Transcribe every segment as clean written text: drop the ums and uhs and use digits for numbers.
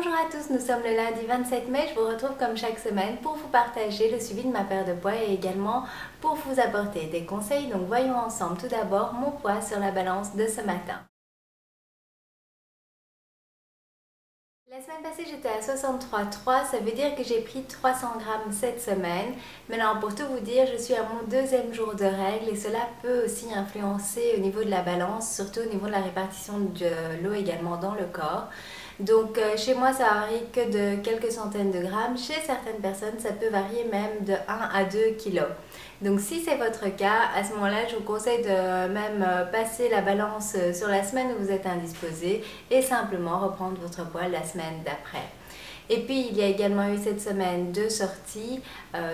Bonjour à tous, nous sommes le lundi 27 mai, je vous retrouve comme chaque semaine pour vous partager le suivi de ma perte de poids et également pour vous apporter des conseils. Donc voyons ensemble tout d'abord mon poids sur la balance de ce matin. La semaine passée j'étais à 63,3, ça veut dire que j'ai pris 300 grammes cette semaine. Maintenant pour tout vous dire, je suis à mon deuxième jour de règles et cela peut aussi influencer au niveau de la balance, surtout au niveau de la répartition de l'eau également dans le corps. Donc chez moi ça varie que de quelques centaines de grammes, chez certaines personnes ça peut varier même de 1 à 2 kilos. Donc si c'est votre cas, à ce moment-là je vous conseille de même passer la balance sur la semaine où vous êtes indisposé et simplement reprendre votre poids la semaine d'après. Et puis il y a également eu cette semaine deux sorties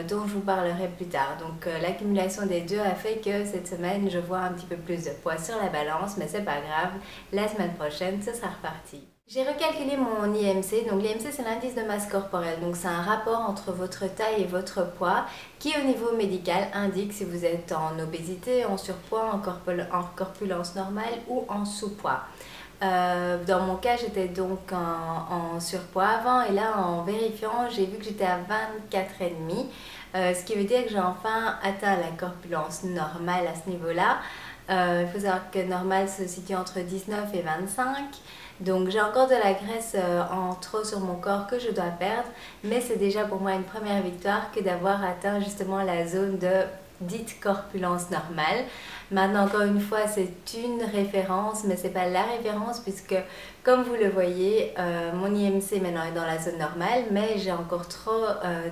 dont je vous parlerai plus tard. Donc l'accumulation des deux a fait que cette semaine je vois un petit peu plus de poids sur la balance, mais c'est pas grave, la semaine prochaine ce sera reparti. J'ai recalculé mon IMC, donc l'IMC c'est l'indice de masse corporelle, donc c'est un rapport entre votre taille et votre poids qui au niveau médical indique si vous êtes en obésité, en surpoids, en corpulence normale ou en sous-poids. Dans mon cas j'étais donc en surpoids avant et là en vérifiant j'ai vu que j'étais à 24,5, ce qui veut dire que j'ai enfin atteint la corpulence normale à ce niveau-là. Il faut savoir que normal se situe entre 19 et 25. Donc j'ai encore de la graisse en trop sur mon corps que je dois perdre, mais c'est déjà pour moi une première victoire que d'avoir atteint justement la zone de dite corpulence normale. Maintenant encore une fois c'est une référence, mais c'est pas la référence puisque comme vous le voyez mon IMC maintenant est dans la zone normale, mais j'ai encore trop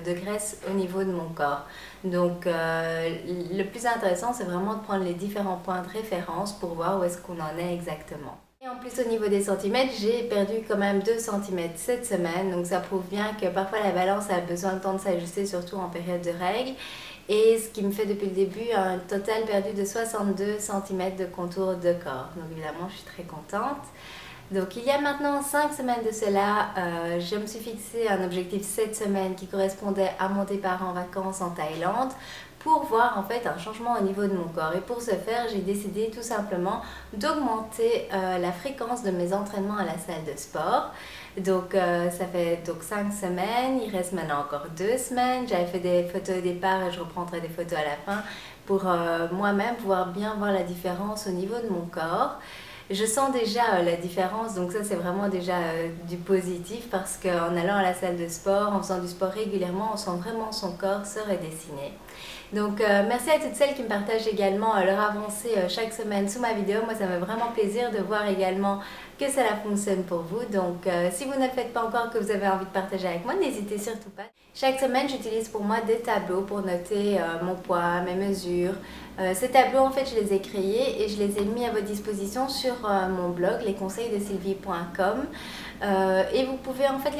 de graisse au niveau de mon corps. Donc le plus intéressant c'est vraiment de prendre les différents points de référence pour voir où est-ce qu'on en est exactement. Et en plus au niveau des centimètres, j'ai perdu quand même 2 cm cette semaine, donc ça prouve bien que parfois la balance a besoin de temps de s'ajuster, surtout en période de règles. Et ce qui me fait depuis le début un total perdu de 62 cm de contour de corps. Donc évidemment je suis très contente. Donc il y a maintenant 5 semaines de cela, je me suis fixé un objectif cette semaine qui correspondait à mon départ en vacances en Thaïlande pour voir en fait un changement au niveau de mon corps. Et pour ce faire, j'ai décidé tout simplement d'augmenter la fréquence de mes entraînements à la salle de sport. Donc ça fait donc 5 semaines, il reste maintenant encore 2 semaines. J'avais fait des photos au départ et je reprendrai des photos à la fin pour moi-même pouvoir bien voir la différence au niveau de mon corps. Je sens déjà la différence, donc ça c'est vraiment déjà du positif parce qu'en allant à la salle de sport, en faisant du sport régulièrement, on sent vraiment son corps se redessiner. Donc merci à toutes celles qui me partagent également leur avancée chaque semaine sous ma vidéo. Moi ça me fait vraiment plaisir de voir également que cela fonctionne pour vous. Donc si vous ne le faites pas encore, que vous avez envie de partager avec moi, n'hésitez surtout pas. Chaque semaine j'utilise pour moi des tableaux pour noter mon poids, mes mesures. Ces tableaux en fait je les ai créés et je les ai mis à votre disposition sur mon blog lesconseilsdesylvie.com et vous pouvez en fait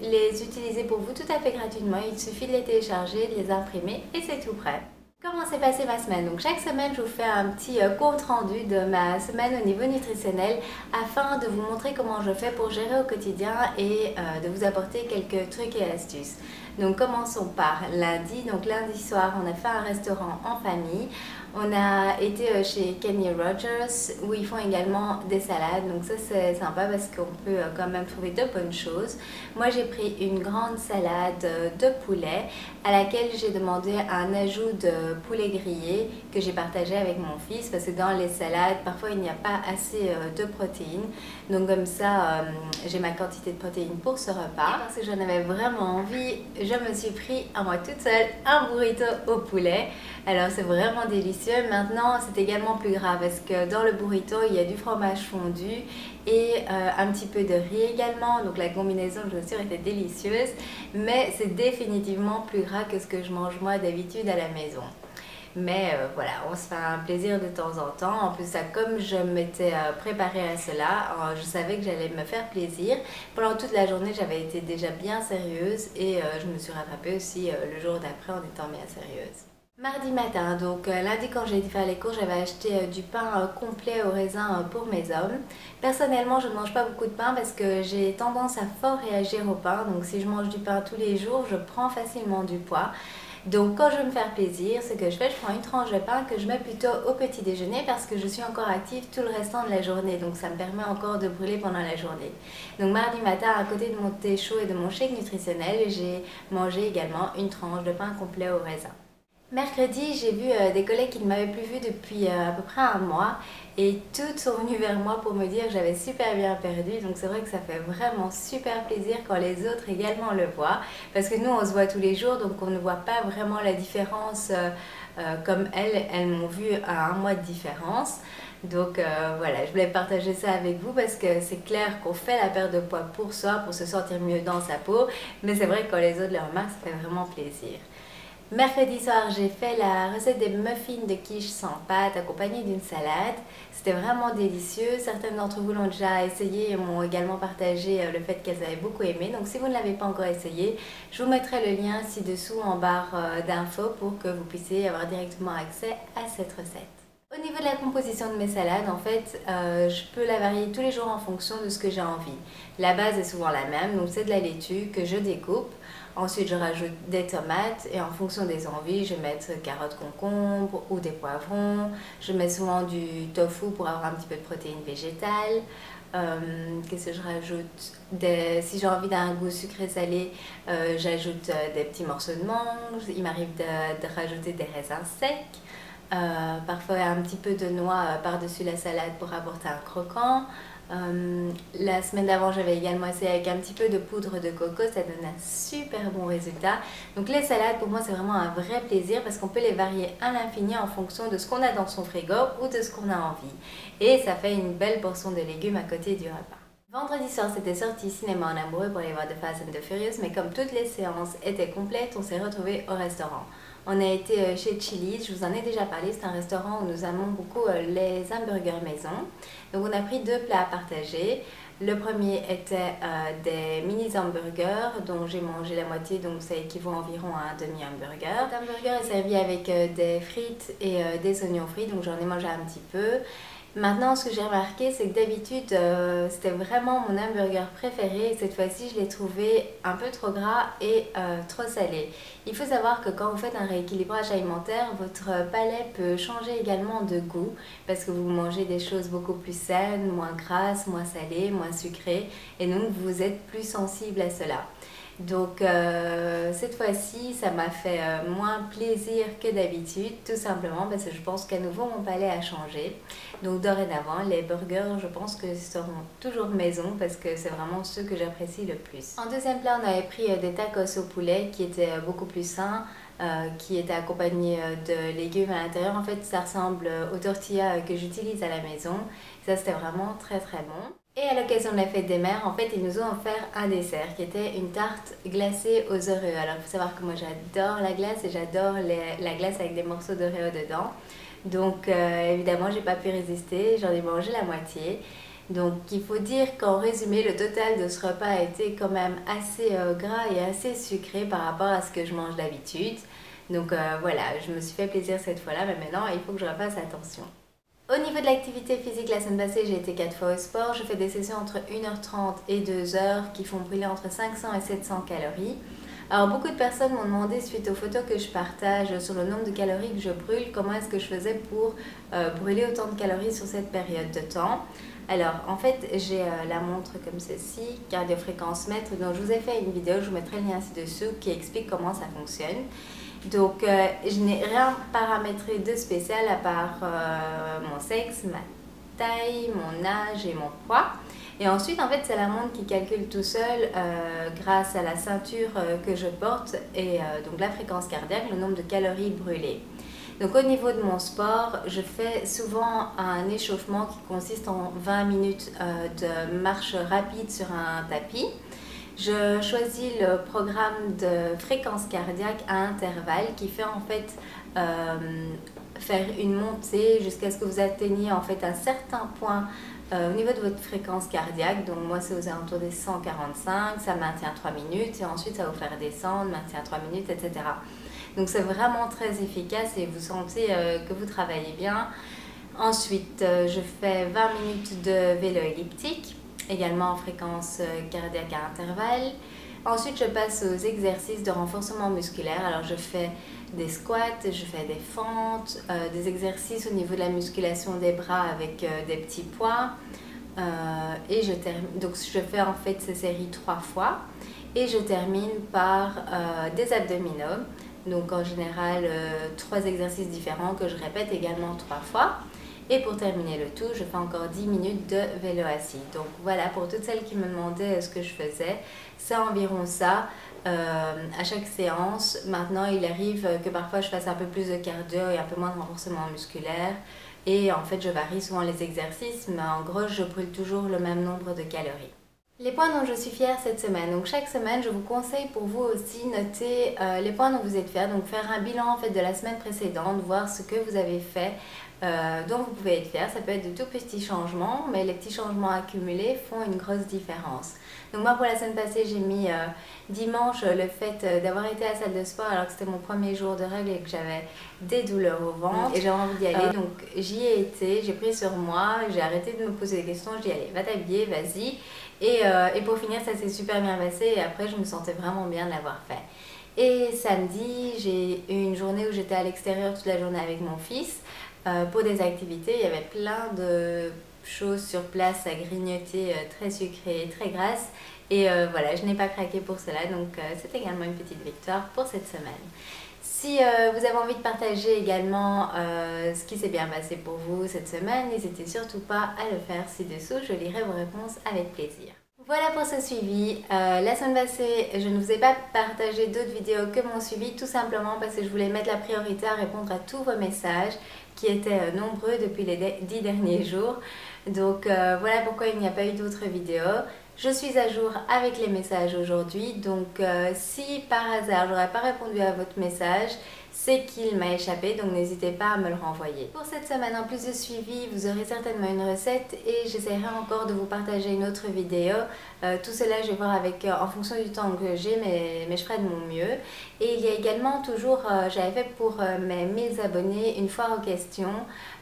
les utiliser pour vous tout à fait gratuitement. Il suffit de les télécharger, de les imprimer et c'est tout prêt. Comment s'est passée ma semaine? Donc chaque semaine je vous fais un petit compte rendu de ma semaine au niveau nutritionnel afin de vous montrer comment je fais pour gérer au quotidien et de vous apporter quelques trucs et astuces. Donc commençons par lundi. Donc lundi soir on a fait un restaurant en famille. On a été chez Kenny Rogers où ils font également des salades, donc ça c'est sympa parce qu'on peut quand même trouver de bonnes choses. Moi j'ai pris une grande salade de poulet à laquelle j'ai demandé un ajout de poulet grillé que j'ai partagé avec mon fils parce que dans les salades parfois il n'y a pas assez de protéines, donc comme ça j'ai ma quantité de protéines pour ce repas. Et parce que j'en avais vraiment envie, je me suis pris à moi toute seule un burrito au poulet. Alors c'est vraiment délicieux. Maintenant c'est également plus grave parce que dans le burrito il y a du fromage fondu et un petit peu de riz également. Donc la combinaison je suis sûre était délicieuse, mais c'est définitivement plus gras que ce que je mange moi d'habitude à la maison. Mais voilà, on se fait un plaisir de temps en temps. En plus, ça, comme je m'étais préparée à cela, je savais que j'allais me faire plaisir. Pendant toute la journée, j'avais été déjà bien sérieuse et je me suis rattrapée aussi le jour d'après en étant bien sérieuse. Mardi matin, donc lundi quand j'ai été faire les cours, j'avais acheté du pain complet au raisin pour mes hommes. Personnellement, je ne mange pas beaucoup de pain parce que j'ai tendance à fort réagir au pain. Donc si je mange du pain tous les jours, je prends facilement du poids. Donc quand je veux me faire plaisir, ce que je fais, je prends une tranche de pain que je mets plutôt au petit déjeuner parce que je suis encore active tout le restant de la journée. Donc ça me permet encore de brûler pendant la journée. Donc mardi matin, à côté de mon thé chaud et de mon shake nutritionnel, j'ai mangé également une tranche de pain complet au raisin. Mercredi, j'ai vu des collègues qui ne m'avaient plus vue depuis à peu près un mois et toutes sont venues vers moi pour me dire que j'avais super bien perdu. Donc c'est vrai que ça fait vraiment super plaisir quand les autres également le voient parce que nous on se voit tous les jours donc on ne voit pas vraiment la différence comme elles m'ont vu à un mois de différence. Donc voilà, je voulais partager ça avec vous parce que c'est clair qu'on fait la perte de poids pour soi, pour se sentir mieux dans sa peau, mais c'est vrai que quand les autres le remarquent, ça fait vraiment plaisir. Mercredi soir, j'ai fait la recette des muffins de quiche sans pâte accompagnée d'une salade. C'était vraiment délicieux. Certaines d'entre vous l'ont déjà essayé et m'ont également partagé le fait qu'elles avaient beaucoup aimé. Donc si vous ne l'avez pas encore essayé, je vous mettrai le lien ci-dessous en barre d'infos pour que vous puissiez avoir directement accès à cette recette. Au niveau de la composition de mes salades, en fait, je peux la varier tous les jours en fonction de ce que j'ai envie. La base est souvent la même, donc c'est de la laitue que je découpe. Ensuite, je rajoute des tomates et en fonction des envies, je vais mettre carottes, concombres ou des poivrons. Je mets souvent du tofu pour avoir un petit peu de protéines végétales. Qu'est-ce que je rajoute? Si j'ai envie d'un goût sucré-salé, j'ajoute des petits morceaux de mangue. Il m'arrive de rajouter des raisins secs. Parfois un petit peu de noix par-dessus la salade pour apporter un croquant. La semaine d'avant, j'avais également essayé avec un petit peu de poudre de coco, ça donne un super bon résultat. Donc les salades, pour moi, c'est vraiment un vrai plaisir parce qu'on peut les varier à l'infini en fonction de ce qu'on a dans son frigo ou de ce qu'on a envie. Et ça fait une belle portion de légumes à côté du repas. Vendredi soir, c'était sorti cinéma en amoureux pour aller voir The Fast and the Furious, mais comme toutes les séances étaient complètes, on s'est retrouvés au restaurant. On a été chez Chili's, je vous en ai déjà parlé, c'est un restaurant où nous aimons beaucoup les hamburgers maison. Donc on a pris deux plats à partager. Le premier était des mini hamburgers dont j'ai mangé la moitié, donc ça équivaut environ à un demi-hamburger. Cet hamburger est servi avec des frites et des oignons frits, donc j'en ai mangé un petit peu. Maintenant, ce que j'ai remarqué, c'est que d'habitude, c'était vraiment mon hamburger préféré. Cette fois-ci, je l'ai trouvé un peu trop gras et trop salé. Il faut savoir que quand vous faites un rééquilibrage alimentaire, votre palais peut changer également de goût parce que vous mangez des choses beaucoup plus saines, moins grasses, moins salées, moins sucrées et donc vous êtes plus sensible à cela. Donc cette fois-ci, ça m'a fait moins plaisir que d'habitude, tout simplement parce que je pense qu'à nouveau mon palais a changé. Donc dorénavant, les burgers, je pense que seront toujours maison parce que c'est vraiment ceux que j'apprécie le plus. En deuxième plat, on avait pris des tacos au poulet qui étaient beaucoup plus sains, qui étaient accompagnés de légumes à l'intérieur. En fait, ça ressemble aux tortillas que j'utilise à la maison. Ça, c'était vraiment très très bon. Et à l'occasion de la fête des mères, en fait, ils nous ont offert un dessert qui était une tarte glacée aux Oreos. Alors, il faut savoir que moi, j'adore la glace et j'adore la glace avec des morceaux d'Oreo dedans. Donc, évidemment, j'ai pas pu résister, j'en ai mangé la moitié. Donc, il faut dire qu'en résumé, le total de ce repas a été quand même assez gras et assez sucré par rapport à ce que je mange d'habitude. Donc, voilà, je me suis fait plaisir cette fois-là, mais maintenant, il faut que je refasse attention. Au niveau de l'activité physique, la semaine passée, j'ai été 4 fois au sport. Je fais des sessions entre 1h30 et 2h qui font brûler entre 500 et 700 calories. Alors, beaucoup de personnes m'ont demandé, suite aux photos que je partage sur le nombre de calories que je brûle, comment est-ce que je faisais pour brûler autant de calories sur cette période de temps. Alors, en fait, j'ai la montre comme ceci, cardio-fréquence mètre, dont je vous ai fait une vidéo, je vous mettrai le lien ci-dessous, qui explique comment ça fonctionne. Donc, je n'ai rien paramétré de spécial à part mon sexe, ma taille, mon âge et mon poids. Et ensuite, en fait, c'est la montre qui calcule tout seul grâce à la ceinture que je porte et donc la fréquence cardiaque, le nombre de calories brûlées. Donc au niveau de mon sport, je fais souvent un échauffement qui consiste en 20 minutes de marche rapide sur un tapis. Je choisis le programme de fréquence cardiaque à intervalles qui fait en fait faire une montée jusqu'à ce que vous atteigniez en fait un certain point au niveau de votre fréquence cardiaque. Donc moi c'est aux alentours des 145, ça maintient 3 minutes et ensuite ça va vous faire descendre, maintient 3 minutes, etc. Donc c'est vraiment très efficace et vous sentez que vous travaillez bien. Ensuite je fais 20 minutes de vélo elliptique, également en fréquence cardiaque à intervalles. Ensuite, je passe aux exercices de renforcement musculaire. Alors, je fais des squats, je fais des fentes, des exercices au niveau de la musculation des bras avec des petits poids. Et je termine. Donc, je fais en fait ces séries 3 fois. Et je termine par des abdominaux. Donc, en général, 3 exercices différents que je répète également 3 fois. Et pour terminer le tout, je fais encore 10 minutes de vélo assis. Donc voilà, pour toutes celles qui me demandaient ce que je faisais, c'est environ ça à chaque séance. Maintenant, il arrive que parfois je fasse un peu plus de cardio et un peu moins de renforcement musculaire. Et en fait, je varie souvent les exercices, mais en gros, je brûle toujours le même nombre de calories. Les points dont je suis fière cette semaine. Donc chaque semaine, je vous conseille pour vous aussi noter les points dont vous êtes fiers. Donc faire un bilan en fait de la semaine précédente, voir ce que vous avez fait, dont vous pouvez être fier. Ça peut être de tout petits changements, mais les petits changements accumulés font une grosse différence. Donc moi pour la semaine passée, j'ai mis dimanche le fait d'avoir été à la salle de sport alors que c'était mon premier jour de règle et que j'avais des douleurs au ventre et j'avais envie d'y aller. Donc j'y ai été, j'ai pris sur moi, j'ai arrêté de me poser des questions, je dis allez, va t'habiller, vas-y. Et pour finir, ça s'est super bien passé et après je me sentais vraiment bien de l'avoir fait. Et samedi, j'ai eu une journée où j'étais à l'extérieur toute la journée avec mon fils pour des activités. Il y avait plein de choses sur place à grignoter, très sucrées, très grasses. Et voilà, je n'ai pas craqué pour cela, donc c'est également une petite victoire pour cette semaine. Si vous avez envie de partager également ce qui s'est bien passé pour vous cette semaine, n'hésitez surtout pas à le faire ci-dessous, je lirai vos réponses avec plaisir. Voilà pour ce suivi. La semaine passée, je ne vous ai pas partagé d'autres vidéos que mon suivi, tout simplement parce que je voulais mettre la priorité à répondre à tous vos messages qui étaient nombreux depuis les 10 derniers jours. Donc voilà pourquoi il n'y a pas eu d'autres vidéos. Je suis à jour avec les messages aujourd'hui, donc si par hasard je n'aurais pas répondu à votre message, c'est qu'il m'a échappé, donc n'hésitez pas à me le renvoyer. Pour cette semaine, en plus de suivi, vous aurez certainement une recette et j'essaierai encore de vous partager une autre vidéo. Tout cela, je vais voir avec, en fonction du temps que j'ai, mais je ferai de mon mieux. Et il y a également toujours, j'avais fait pour mes 1000 abonnés une foire aux questions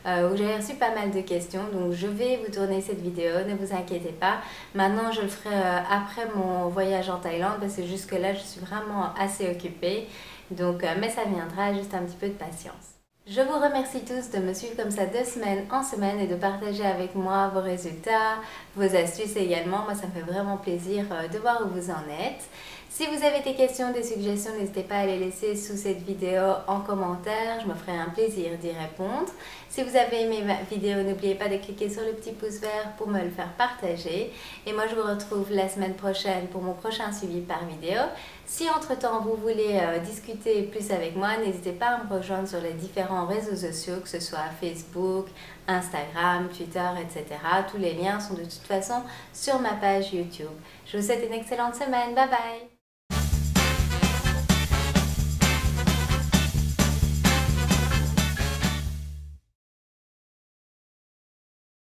où j'avais reçu pas mal de questions. Donc je vais vous tourner cette vidéo, ne vous inquiétez pas. Maintenant, je le ferai après mon voyage en Thaïlande parce que jusque là, je suis vraiment assez occupée. Donc, mais ça viendra, juste un petit peu de patience. Je vous remercie tous de me suivre comme ça de semaine en semaine et de partager avec moi vos résultats, vos astuces également. Moi, ça me fait vraiment plaisir de voir où vous en êtes. Si vous avez des questions, des suggestions, n'hésitez pas à les laisser sous cette vidéo en commentaire. Je me ferai un plaisir d'y répondre. Si vous avez aimé ma vidéo, n'oubliez pas de cliquer sur le petit pouce vert pour me le faire partager. Et moi, je vous retrouve la semaine prochaine pour mon prochain suivi par vidéo. Si entre-temps, vous voulez discuter plus avec moi, n'hésitez pas à me rejoindre sur les différents réseaux sociaux, que ce soit Facebook, Instagram, Twitter, etc. Tous les liens sont de toute façon sur ma page YouTube. Je vous souhaite une excellente semaine. Bye bye!